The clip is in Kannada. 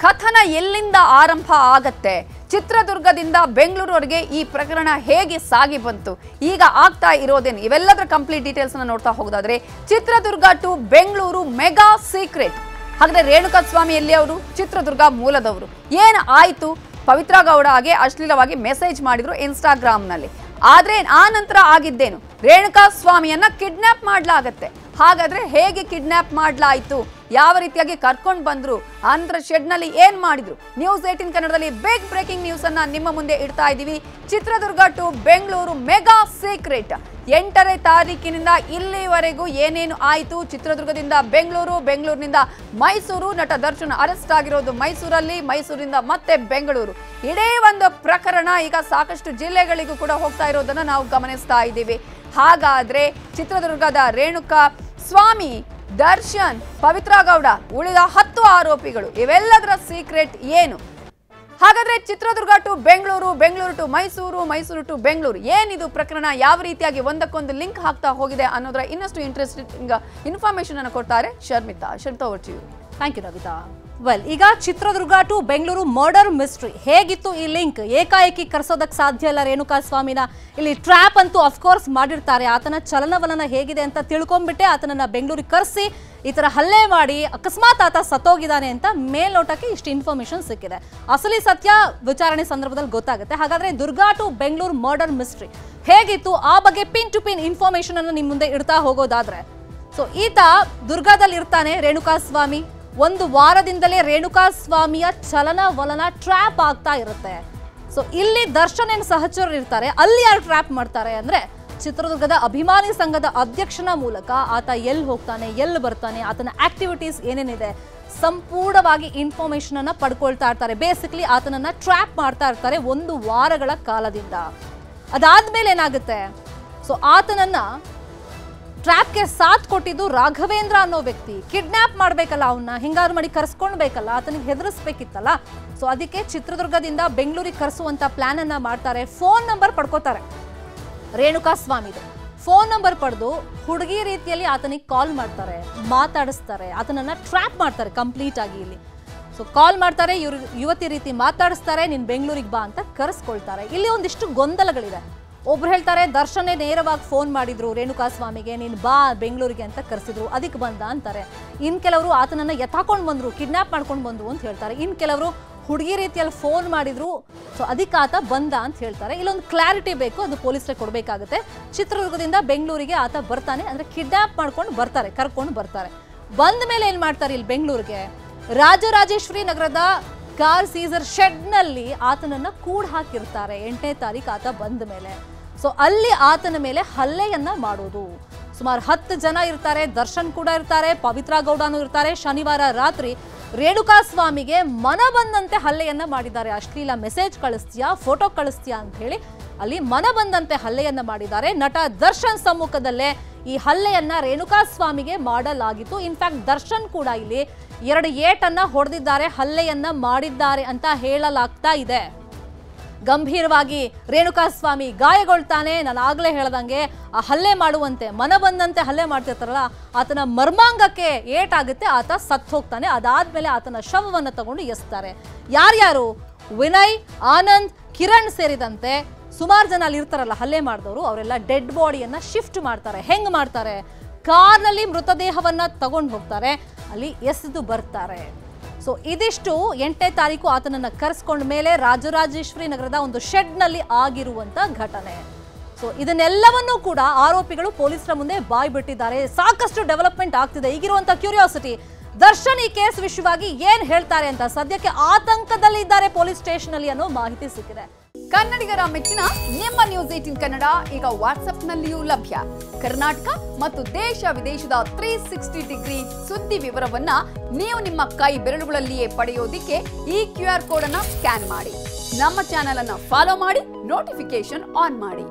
ಕಥನ ಎಲ್ಲಿಂದ ಆರಂಭ ಆಗತ್ತೆ? ಚಿತ್ರದುರ್ಗದಿಂದ ಬೆಂಗಳೂರುವರೆಗೆ ಈ ಪ್ರಕರಣ ಹೇಗೆ ಸಾಗಿ ಬಂತು? ಈಗ ಆಗ್ತಾ ಇರೋದೇನು? ಇವೆಲ್ಲದರ ಕಂಪ್ಲೀಟ್ ಡೀಟೇಲ್ಸ್ ಅನ್ನು ನೋಡ್ತಾ ಹೋಗೋದಾದ್ರೆ, Chitradurga to Bengaluru mega secret. ಹಾಗಾದ್ರೆ ರೇಣುಕಾ ಸ್ವಾಮಿ ಎಲ್ಲಿ ಅವರು? ಚಿತ್ರದುರ್ಗ ಮೂಲದವರು. ಏನು ಆಯ್ತು? ಪವಿತ್ರ ಗೌಡ ಹಾಗೆ ಅಶ್ಲೀಲವಾಗಿ ಮೆಸೇಜ್ ಮಾಡಿದ್ರು ಇನ್ಸ್ಟಾಗ್ರಾಮ್ನಲ್ಲಿ. ಆದ್ರೆ ಆ ನಂತರ ಆಗಿದ್ದೇನು? ರೇಣುಕಾ ಸ್ವಾಮಿಯನ್ನ ಕಿಡ್ನಾಪ್ ಮಾಡಲಾಗತ್ತೆ. ಹಾಗಾದ್ರೆ ಹೇಗೆ ಕಿಡ್ನಾಪ್ ಮಾಡಲಾಯಿತು? ಯಾವ ರೀತಿಯಾಗಿ ಕರ್ಕೊಂಡು ಬಂದ್ರು? ಅಂದ್ರ ಶೆಡ್ ನಲ್ಲಿ ಏನ್ ಮಾಡಿದ್ರು? ನ್ಯೂಸ್ 18 ಕನ್ನಡದಲ್ಲಿ ಬಿಗ್ ಬ್ರೇಕಿಂಗ್ ನ್ಯೂಸ್ ಅನ್ನ ನಿಮ್ಮ ಮುಂದೆ ಇಡ್ತಾ ಇದ್ದೀವಿ. Chitradurga to Bengaluru mega secret. 8ನೇ ತಾರೀಕಿನಿಂದ ಇಲ್ಲಿವರೆಗೂ ಏನೇನು ಆಯಿತು? ಚಿತ್ರದುರ್ಗದಿಂದ ಬೆಂಗಳೂರು, ಬೆಂಗಳೂರಿನಿಂದ ಮೈಸೂರು. ನಟ ದರ್ಶನ್ ಅರೆಸ್ಟ್ ಆಗಿರೋದು ಮೈಸೂರಲ್ಲಿ, ಮೈಸೂರಿನಿಂದ ಮತ್ತೆ ಬೆಂಗಳೂರು. ಇಡೀ ಒಂದು ಪ್ರಕರಣ ಈಗ ಸಾಕಷ್ಟು ಜಿಲ್ಲೆಗಳಿಗೂ ಕೂಡ ಹೋಗ್ತಾ ಇರೋದನ್ನ ನಾವು ಗಮನಿಸ್ತಾ ಇದ್ದೀವಿ. ಹಾಗಾದ್ರೆ ಚಿತ್ರದುರ್ಗದ ರೇಣುಕಾ ಸ್ವಾಮಿ, ದರ್ಶನ್, ಪವಿತ್ರ ಗೌಡ, ಉಳಿದ 10 ಆರೋಪಿಗಳು, ಇವೆಲ್ಲದರ ಸೀಕ್ರೆಟ್ ಏನು? ಹಾಗಾದ್ರೆ Chitradurga to Bengaluru, Bengaluru to Mysuru, Mysuru to Bengaluru, ಏನಿದು ಪ್ರಕರಣ? ಯಾವ ರೀತಿಯಾಗಿ ಒಂದಕ್ಕೊಂದು ಲಿಂಕ್ ಆಗ್ತಾ ಹೋಗಿದೆ ಅನ್ನೋದರ ಇನ್ನಷ್ಟು ಇಂಟ್ರೆಸ್ಟಿಂಗ್ ಇನ್ಫಾರ್ಮೇಶನ್ ಅನ್ನು ಕೊಡ್ತಾರೆ Sharmita. Over to you. Thank you Ravita. ಈಗ Chitradurga to Bengaluru murder mystery ಹೇಗಿತ್ತು ಈ ಲಿಂಕ್? ಏಕಾಏಕಿ ಕರೆಸೋದಕ್ಕೆ ಸಾಧ್ಯ ಇಲ್ಲ ರೇಣುಕಾ ಸ್ವಾಮಿನ. ಇಲ್ಲಿ ಟ್ರ್ಯಾಪ್ ಅಂತೂ ಅಫ್ಕೋರ್ಸ್ ಮಾಡಿರ್ತಾರೆ. ಆತನ ಚಲನವಲನ ಹೇಗಿದೆ ಅಂತ ತಿಳ್ಕೊಂಡ್ಬಿಟ್ಟೆ ಆತನನ್ನ ಬೆಂಗಳೂರಿಗೆ ಕರೆಸಿ ಈ ತರ ಹಲ್ಲೆ ಮಾಡಿ ಅಕಸ್ಮಾತ್ ಆತ ಸತ್ತೋಗಿದ್ದಾನೆ ಅಂತ ಮೇಲ್ನೋಟಕ್ಕೆ ಇಷ್ಟು ಇನ್ಫಾರ್ಮೇಶನ್ ಸಿಕ್ಕಿದೆ. ಅಸಲಿ ಸತ್ಯ ವಿಚಾರಣೆ ಸಂದರ್ಭದಲ್ಲಿ ಗೊತ್ತಾಗುತ್ತೆ. ಹಾಗಾದ್ರೆ Durga to Bengaluru murder mystery ಹೇಗಿತ್ತು ಆ ಬಗ್ಗೆ ಪಿನ್ ಟು ಪಿನ್ ಇನ್ಫಾರ್ಮೇಶನ್ ಅನ್ನು ನಿಮ್ಮ ಮುಂದೆ ಇಡ್ತಾ ಹೋಗೋದಾದ್ರೆ, ಸೊ ಈತ ದುರ್ಗಾದಲ್ಲಿ ಇರ್ತಾನೆ ರೇಣುಕಾ ಸ್ವಾಮಿ. ಒಂದು ವಾರದಿಂದಲೇ ರೇಣುಕಾ ಸ್ವಾಮಿಯ ಚಲನವಲನ ಟ್ರ್ಯಾಪ್ ಆಗ್ತಾ ಇರುತ್ತೆ. ಸೊ ಇಲ್ಲಿ ದರ್ಶನ್ ಏನು ಸಹಚರರು ಇರ್ತಾರೆ, ಅಲ್ಲಿ ಯಾರು ಟ್ರ್ಯಾಪ್ ಮಾಡ್ತಾರೆ ಅಂದ್ರೆ ಚಿತ್ರದುರ್ಗದ ಅಭಿಮಾನಿ ಸಂಘದ ಅಧ್ಯಕ್ಷನ ಮೂಲಕ ಆತ ಎಲ್ಲಿ ಹೋಗ್ತಾನೆ, ಎಲ್ಲಿ ಬರ್ತಾನೆ, ಆತನ ಆಕ್ಟಿವಿಟೀಸ್ ಏನೇನಿದೆ ಸಂಪೂರ್ಣವಾಗಿ ಇನ್ಫಾರ್ಮೇಶನ್ ಅನ್ನ ಪಡ್ಕೊಳ್ತಾ ಇರ್ತಾರೆ. ಬೇಸಿಕ್ಲಿ ಆತನನ್ನ ಟ್ರ್ಯಾಪ್ ಮಾಡ್ತಾ ಇರ್ತಾರೆ 1 ವಾರಗಳ ಕಾಲದಿಂದ. ಅದಾದ್ಮೇಲೆ ಏನಾಗುತ್ತೆ, ಸೊ ಆತನನ್ನ ಟ್ರ್ಯಾಪ್ಗೆ ಸಾಥ್ ಕೊಟ್ಟಿದ್ದು ರಾಘವೇಂದ್ರ ಅನ್ನೋ ವ್ಯಕ್ತಿ. ಕಿಡ್ನಾಪ್ ಮಾಡಬೇಕಲ್ಲ, ಅವನ್ನ ಹಿಂಗಾರು ಮಾಡಿ ಕರ್ಸ್ಕೊಳ್ಬೇಕಲ್ಲ, ಆತನಿಗೆ ಹೆದರಿಸ್ಬೇಕಿತ್ತಲ್ಲ. ಸೊ ಅದಕ್ಕೆ ಚಿತ್ರದುರ್ಗದಿಂದ ಬೆಂಗಳೂರಿಗೆ ಕರೆಸುವಂತ ಪ್ಲಾನ್ ಅನ್ನ ಮಾಡ್ತಾರೆ. ಫೋನ್ ನಂಬರ್ ಪಡ್ಕೋತಾರೆ ರೇಣುಕಾ ಸ್ವಾಮಿದು. ಫೋನ್ ನಂಬರ್ ಪಡೆದು ಹುಡುಗಿ ರೀತಿಯಲ್ಲಿ ಆತನಿಗೆ ಕಾಲ್ ಮಾಡ್ತಾರೆ, ಮಾತಾಡಿಸ್ತಾರೆ, ಆತನನ್ನ ಟ್ರ್ಯಾಪ್ ಮಾಡ್ತಾರೆ ಕಂಪ್ಲೀಟ್ ಆಗಿ. ಇಲ್ಲಿ ಸೊ ಕಾಲ್ ಮಾಡ್ತಾರೆ, ಯುವತಿ ರೀತಿ ಮಾತಾಡಿಸ್ತಾರೆ, ನೀನು ಬೆಂಗಳೂರಿಗೆ ಬಾ ಅಂತ ಕರೆಸ್ಕೊಳ್ತಾರೆ. ಇಲ್ಲಿ ಒಂದಿಷ್ಟು ಗೊಂದಲಗಳಿದೆ. ಒಬ್ರು ಹೇಳ್ತಾರೆ ದರ್ಶನೇ ನೇರವಾಗಿ ಫೋನ್ ಮಾಡಿದ್ರು ರೇಣುಕಾ ಸ್ವಾಮಿಗೆ, ನೀನು ಬಾ ಬೆಂಗಳೂರಿಗೆ ಅಂತ ಕರೆಸಿದ್ರು, ಅದಕ್ಕೆ ಬಂದ ಅಂತಾರೆ. ಇನ್ನು ಕೆಲವರು ಆತನನ್ನ ಎತ್ತಾಕೊಂಡು ಬಂದ್ರು, ಕಿಡ್ನಾಪ್ ಮಾಡ್ಕೊಂಡು ಬಂದ್ರು ಅಂತ ಹೇಳ್ತಾರೆ. ಇನ್ನು ಕೆಲವರು ಹುಡುಗಿ ರೀತಿಯಲ್ಲಿ ಫೋನ್ ಮಾಡಿದ್ರು, ಸೊ ಅದಕ್ಕೆ ಆತ ಬಂದ ಅಂತ ಹೇಳ್ತಾರೆ. ಇಲ್ಲೊಂದು ಕ್ಲಾರಿಟಿ ಬೇಕು, ಅದು ಪೊಲೀಸರಿಗೆ ಕೊಡಬೇಕಾಗುತ್ತೆ. ಚಿತ್ರದುರ್ಗದಿಂದ ಬೆಂಗಳೂರಿಗೆ ಆತ ಬರ್ತಾನೆ ಅಂದ್ರೆ ಕಿಡ್ನಾಪ್ ಮಾಡ್ಕೊಂಡು ಬರ್ತಾರೆ, ಕರ್ಕೊಂಡು ಬರ್ತಾರೆ. ಬಂದ ಮೇಲೆ ಏನು ಮಾಡ್ತಾರೆ, ಇಲ್ಲಿ ಬೆಂಗಳೂರಿಗೆ ರಾಜರಾಜೇಶ್ವರಿ ನಗರದ ಕಾರ್ ಸೀಸರ್ ಶೆಡ್ನಲ್ಲಿ ಆತನನ್ನ ಕೂಡ ಹಾಕಿರ್ತಾರೆ 8ನೇ ತಾರೀಕು ಆತ ಬಂದ ಮೇಲೆ. ಸೊ ಅಲ್ಲಿ ಆತನ ಮೇಲೆ ಹಲ್ಲೆಯನ್ನ ಮಾಡೋದು. ಸುಮಾರು 10 ಜನ ಇರ್ತಾರೆ, ದರ್ಶನ್ ಕೂಡ ಇರ್ತಾರೆ, ಪವಿತ್ರ ಗೌಡನೂ ಇರ್ತಾರೆ. ಶನಿವಾರ ರಾತ್ರಿ ರೇಣುಕಾ ಸ್ವಾಮಿಗೆ ಮನ ಬಂದಂತೆ ಹಲ್ಲೆಯನ್ನ ಮಾಡಿದ್ದಾರೆ. ಅಶ್ಲೀಲ ಮೆಸೇಜ್ ಕಳಿಸ್ತೀಯಾ, ಫೋಟೋ ಕಳಿಸ್ತೀಯಾ ಅಂತ ಹೇಳಿ ಅಲ್ಲಿ ಮನ ಬಂದಂತೆ ಹಲ್ಲೆಯನ್ನ ಮಾಡಿದ್ದಾರೆ. ನಟ ದರ್ಶನ್ ಸಮ್ಮುಖದಲ್ಲೇ ಈ ಹಲ್ಲೆಯನ್ನ ರೇಣುಕಾ ಸ್ವಾಮಿಗೆ ಮಾಡಲಾಗಿತ್ತು. ಇನ್ಫ್ಯಾಕ್ಟ್ ದರ್ಶನ್ ಕೂಡ ಇಲ್ಲಿ 2 ಏಟನ್ನ ಹೊಡೆದಿದ್ದಾರೆ, ಹಲ್ಲೆಯನ್ನ ಮಾಡಿದ್ದಾರೆ ಅಂತ ಹೇಳಲಾಗ್ತಾ ಇದೆ. ಗಂಭೀರವಾಗಿ ರೇಣುಕಾ ಸ್ವಾಮಿ ಗಾಯಗೊಳ್ತಾನೆ. ನಾನು ಆಗ್ಲೇ ಹೇಳ್ದಂಗೆ ಆ ಹಲ್ಲೆ ಮಾಡುವಂತೆ ಮನ ಬಂದಂತೆ ಹಲ್ಲೆ ಮಾಡ್ತಿರ್ತಾರಲ್ಲ, ಆತನ ಮರ್ಮಾಂಗಕ್ಕೆ ಏಟಾಗುತ್ತೆ, ಆತ ಸತ್ತು ಹೋಗ್ತಾನೆ. ಅದಾದ್ಮೇಲೆ ಆತನ ಶವವನ್ನು ತಗೊಂಡು ಎಸ್ತಾರೆ. ಯಾರ್ಯಾರು? ವಿನಯ್, ಆನಂದ್, ಕಿರಣ್ ಸೇರಿದಂತೆ ಸುಮಾರು ಜನ ಅಲ್ಲಿ ಇರ್ತಾರಲ್ಲ ಹಲ್ಲೆ ಮಾಡಿದವರು, ಅವರೆಲ್ಲ ಡೆಡ್ ಬಾಡಿಯನ್ನ ಶಿಫ್ಟ್ ಮಾಡ್ತಾರೆ. ಹೆಂಗ್ ಮಾಡ್ತಾರೆ? ಕಾರ್ನಲ್ಲಿ ಮೃತದೇಹವನ್ನ ತಗೊಂಡು ಹೋಗ್ತಾರೆ, ಅಲ್ಲಿ ಎಸೆದು ಬರ್ತಾರೆ. ಸೊ ಇದಿಷ್ಟು 8ನೇ ತಾರೀಕು ಆತನನ್ನ ಕರೆಸ್ಕೊಂಡ ಮೇಲೆ ರಾಜರಾಜೇಶ್ವರಿ ನಗರದ ಒಂದು ಶೆಡ್ನಲ್ಲಿ ಆಗಿರುವಂತ ಘಟನೆ. ಸೊ ಇದನ್ನೆಲ್ಲವನ್ನೂ ಕೂಡ ಆರೋಪಿಗಳು ಪೊಲೀಸರ ಮುಂದೆ ಬಾಯ್ ಬಿಟ್ಟಿದ್ದಾರೆ. ಸಾಕಷ್ಟು ಡೆವಲಪ್ಮೆಂಟ್ ಆಗ್ತಿದೆ. ಈಗಿರುವಂತ ಕ್ಯೂರಿಯಾಸಿಟಿ, ದರ್ಶನ್ ಈ ಕೇಸ್ ವಿಷಯವಾಗಿ ಏನ್ ಹೇಳ್ತಾರೆ ಅಂತ. ಸದ್ಯಕ್ಕೆ ಆತಂಕದಲ್ಲಿ ಇದ್ದಾರೆ ಪೊಲೀಸ್ ಸ್ಟೇಷನ್ ಅಲ್ಲಿ ಅನ್ನೋ ಮಾಹಿತಿ ಸಿಕ್ಕಿದೆ. ಕನ್ನಡಿಗರ ಮೆಚ್ಚಿನ ನಿಮ್ಮ ನ್ಯೂಸ್ 18 ಕನ್ನಡ ಈಗ ವಾಟ್ಸ್ಆಪ್ನಲ್ಲಿಯೂ ಲಭ್ಯ. ಕರ್ನಾಟಕ ಮತ್ತು ದೇಶ ವಿದೇಶದ 360 ಡಿಗ್ರಿ ಸುದ್ದಿ ವಿವರವನ್ನ ನೀವು ನಿಮ್ಮ ಕೈ ಬೆರಳುಗಳಲ್ಲಿಯೇ ಪಡೆಯೋದಿಕ್ಕೆ ಈ QR ಕೋಡ್ ಅನ್ನ ಸ್ಕ್ಯಾನ್ ಮಾಡಿ. ನಮ್ಮ ಚಾನೆಲ್ ಅನ್ನ ಫಾಲೋ ಮಾಡಿ, ನೋಟಿಫಿಕೇಶನ್ ಆನ್ ಮಾಡಿ.